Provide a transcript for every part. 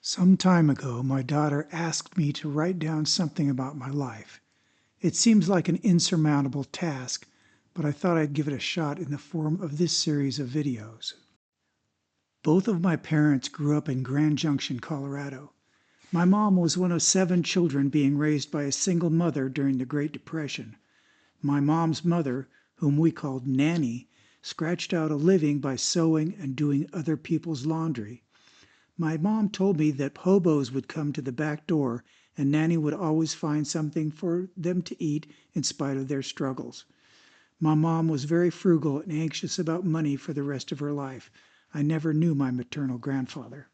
Some time ago, my daughter asked me to write down something about my life. It seems like an insurmountable task, but I thought I'd give it a shot in the form of this series of videos. Both of my parents grew up in Grand Junction, Colorado. My mom was one of 7 children being raised by a single mother during the Great Depression. My mom's mother, whom we called Nanny, scratched out a living by sewing and doing other people's laundry. My mom told me that hobos would come to the back door and Nanny would always find something for them to eat in spite of their struggles. My mom was very frugal and anxious about money for the rest of her life. I never knew my maternal grandfather.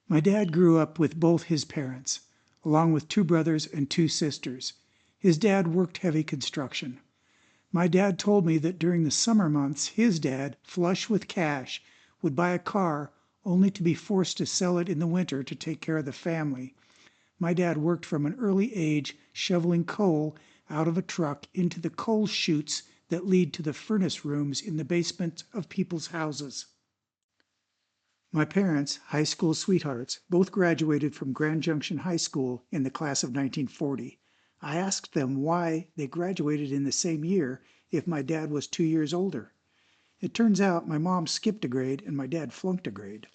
My dad grew up with both his parents, along with 2 brothers and 2 sisters. His dad worked heavy construction. My dad told me that during the summer months, his dad, flush with cash, would buy a car only to be forced to sell it in the winter to take care of the family. My dad worked from an early age shoveling coal out of a truck into the coal chutes that lead to the furnace rooms in the basement of people's houses. My parents, high school sweethearts, both graduated from Grand Junction High School in the class of 1940. I asked them why they graduated in the same year if my dad was 2 years older. It turns out my mom skipped a grade and my dad flunked a grade.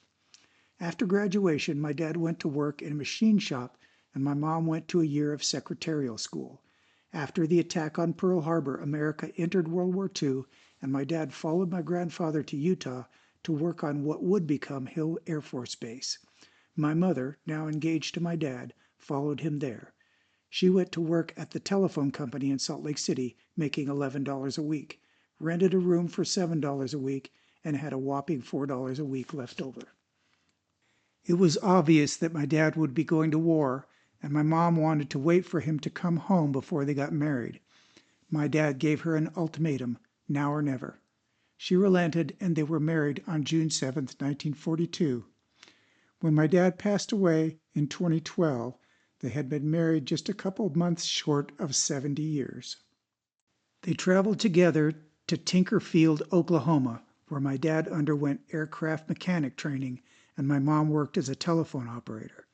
After graduation, my dad went to work in a machine shop and my mom went to a year of secretarial school. After the attack on Pearl Harbor, America entered World War II, and my dad followed my grandfather to Utah to work on what would become Hill Air Force Base. My mother, now engaged to my dad, followed him there. She went to work at the telephone company in Salt Lake City, making $11 a week, rented a room for $7 a week, and had a whopping $4 a week left over. It was obvious that my dad would be going to war, and my mom wanted to wait for him to come home before they got married. My dad gave her an ultimatum, now or never. She relented, and they were married on June 7, 1942. When my dad passed away in 2012, they had been married just a couple of months short of 70 years. They traveled together to Tinkerfield, Oklahoma, where my dad underwent aircraft mechanic training and my mom worked as a telephone operator.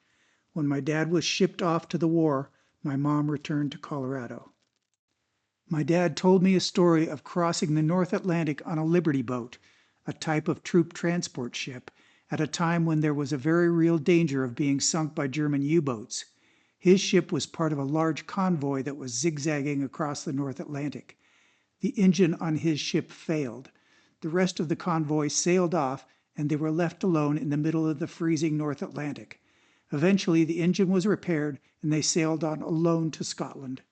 When my dad was shipped off to the war, my mom returned to Colorado. My dad told me a story of crossing the North Atlantic on a Liberty boat, a type of troop transport ship, at a time when there was a very real danger of being sunk by German U-boats. His ship was part of a large convoy that was zigzagging across the North Atlantic. The engine on his ship failed. The rest of the convoy sailed off, and they were left alone in the middle of the freezing North Atlantic. Eventually, the engine was repaired, and they sailed on alone to Scotland.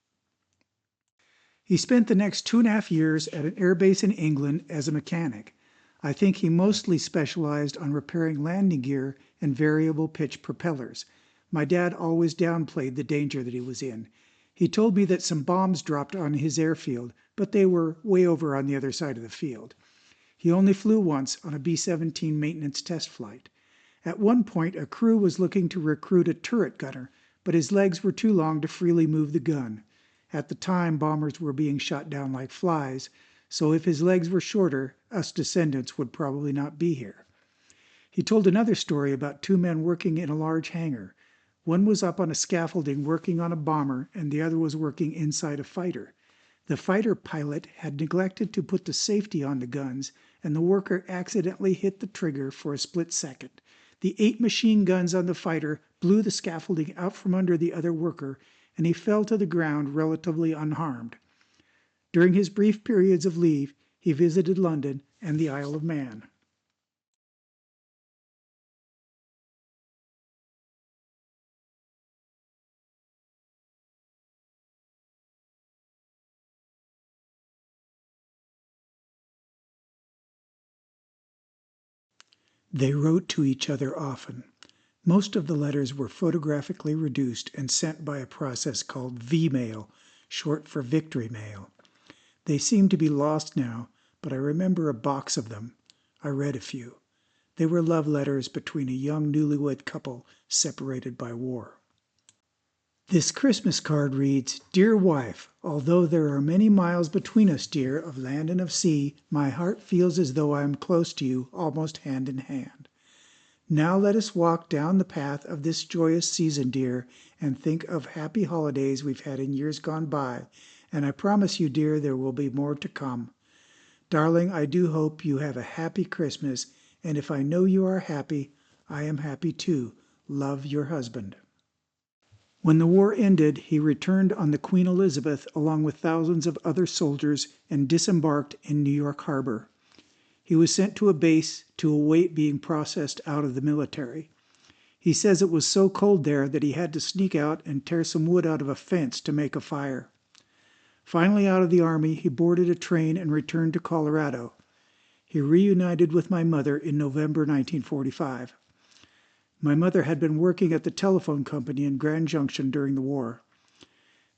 He spent the next 2.5 years at an airbase in England as a mechanic. I think he mostly specialized on repairing landing gear and variable pitch propellers. My dad always downplayed the danger that he was in. He told me that some bombs dropped on his airfield, but they were way over on the other side of the field. He only flew once on a B-17 maintenance test flight. At one point, a crew was looking to recruit a turret gunner, but his legs were too long to freely move the gun. At the time, bombers were being shot down like flies, so if his legs were shorter, us descendants would probably not be here. He told another story about 2 men working in a large hangar. One was up on a scaffolding working on a bomber, and the other was working inside a fighter. The fighter pilot had neglected to put the safety on the guns, and the worker accidentally hit the trigger for a split second. The 8 machine guns on the fighter blew the scaffolding out from under the other worker, and he fell to the ground relatively unharmed. During his brief periods of leave, he visited London and the Isle of Man. They wrote to each other often. Most of the letters were photographically reduced and sent by a process called V-mail, short for victory mail. They seem to be lost now, but I remember a box of them. I read a few. They were love letters between a young newlywed couple separated by war. This Christmas card reads, "Dear wife, although there are many miles between us, dear, of land and of sea, my heart feels as though I am close to you, almost hand in hand. Now let us walk down the path of this joyous season, dear, and think of happy holidays we've had in years gone by, and I promise you, dear, there will be more to come. Darling, I do hope you have a happy Christmas, and if I know you are happy, I am happy too. Love, your husband. When the war ended, he returned on the Queen Elizabeth along with thousands of other soldiers and disembarked in New York Harbor. He was sent to a base to await being processed out of the military. He says it was so cold there that he had to sneak out and tear some wood out of a fence to make a fire. Finally out of the Army, he boarded a train and returned to Colorado. He reunited with my mother in November 1945. My mother had been working at the telephone company in Grand Junction during the war.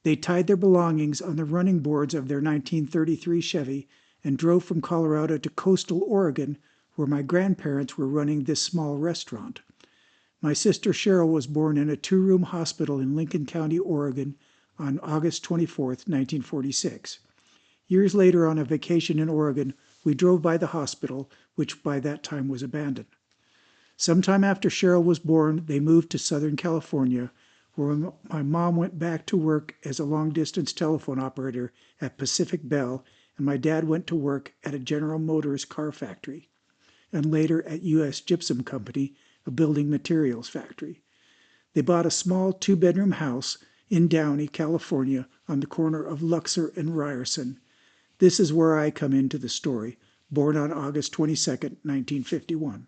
They tied their belongings on the running boards of their 1933 Chevy and drove from Colorado to coastal Oregon, where my grandparents were running this small restaurant. My sister Cheryl was born in a 2-room hospital in Lincoln County, Oregon, on August 24, 1946. Years later, on a vacation in Oregon, we drove by the hospital, which by that time was abandoned. Sometime after Cheryl was born, they moved to Southern California, where my mom went back to work as a long-distance telephone operator at Pacific Bell, and my dad went to work at a General Motors car factory, and later at U.S. Gypsum Company, a building materials factory. They bought a small 2-bedroom house in Downey, California, on the corner of Luxor and Ryerson. This is where I come into the story, born on August 22, 1951.